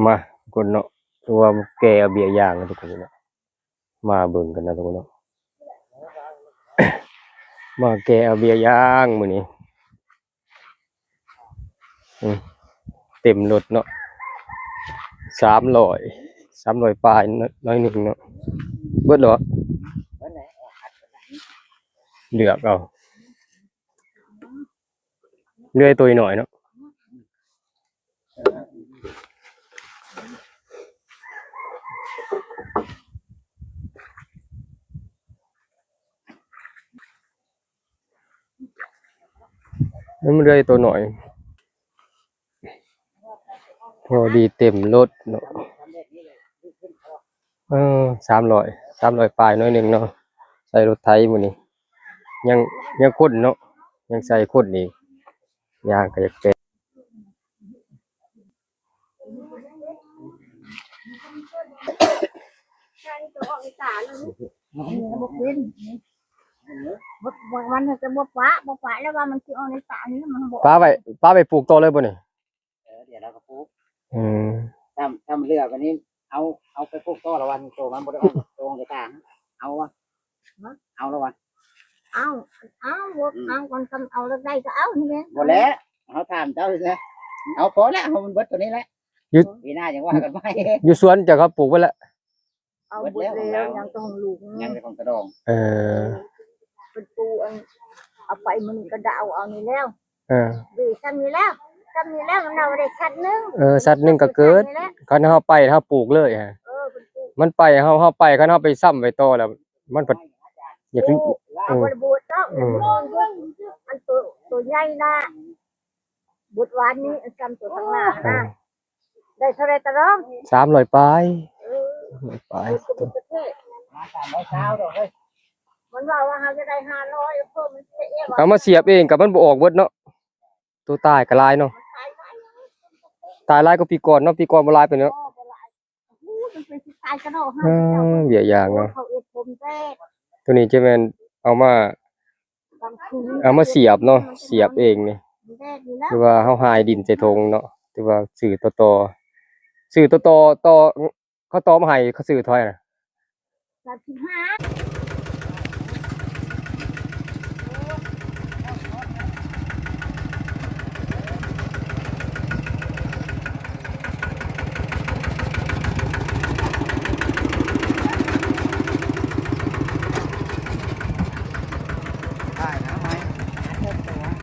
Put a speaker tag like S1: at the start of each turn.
S1: มาคนเนาะตัวแกเอาเบียร์ย่างนะทุกคนเนาะมาเบิ่งกันนะทุกคนเนาะมาแกเอาเบียร์ย่างมื้อนี้เต็มรถเนาะ300ปลายน้อยหนึงเนาะเบิดเหรอเลือกเอาเลื่อยตัวหน่อยเนาะแล้วมันเลื่อยตัวหน่อยพอดีเต็มรถเนาะ300ปลายน้อยหนึงเนาะใส่รถไถมื้อนี้ยังคนเนาะยังใส่คนอีกย่างก็อยากแกะ
S2: มันจะบ่ฟ้าแล้วว่ามันสิเอาในตานี้มันบ่
S1: ป้าไปปลูกโตเลยบ่นี่
S3: เดี๋ยวเราก็ปลูก
S1: อืม
S3: ถ้ามันเลือกวันนี้เอาไปปลูกต่อละวันโตมันบ่ได้ออกโตในตาเอาวะเอาละวัน
S2: เอาบ่เอาคนทำเอาแล้วได้ก็เอานี่แหละ
S3: บ่แล้วเขาถามเจ้าเลยเอาพอแล้วเอามันเบิดตัวนี้แหละปีหน้ายังว่ากันไป
S1: อยู่สวนจะเขาปลูกไว้แล้ว
S2: เอาหมดแล้วยังต้องลูก
S3: ยังเป็นของกระดอง
S2: เป็นปูเอาไปมันก็ดาวเอานี่แล้วดีซ้ำนี่แล้วมันเอาได้ชัดนึง
S1: ชัดนึงก็เกิดคันเฮาไปเฮาปลูกเลยฮะมันไปเฮาไปคันเฮาไปซ้ำไว้ต่อแล้วมันก็อยาก
S2: บริบูรณ์เนาะมันตัวใหญ่นะบุตรวานนี้จำตัวข้างหน้านะได้เท่าไรตะร้อง
S1: 300ปลาย
S2: มันว่าเขาจะได้500เพิ่มมัน
S1: เอามาเสียบเองกับมันบ่ออกเบิดเนาะตัวตายก็ลายเนาะตายลายก็ปีก่อนเนาะปีก่อนบ่ลายไปเนาะเบี้ยยางเนาะตัวนี้จะแม่นเอามาเสียบเนาะเสียบเองนี่หรือว่าเฮาหายดินใส่ธงเนาะหรือว่าซื้อต่อเขาต่อมาให้เขาซื้อเท่าไหร่น่ะ
S2: 35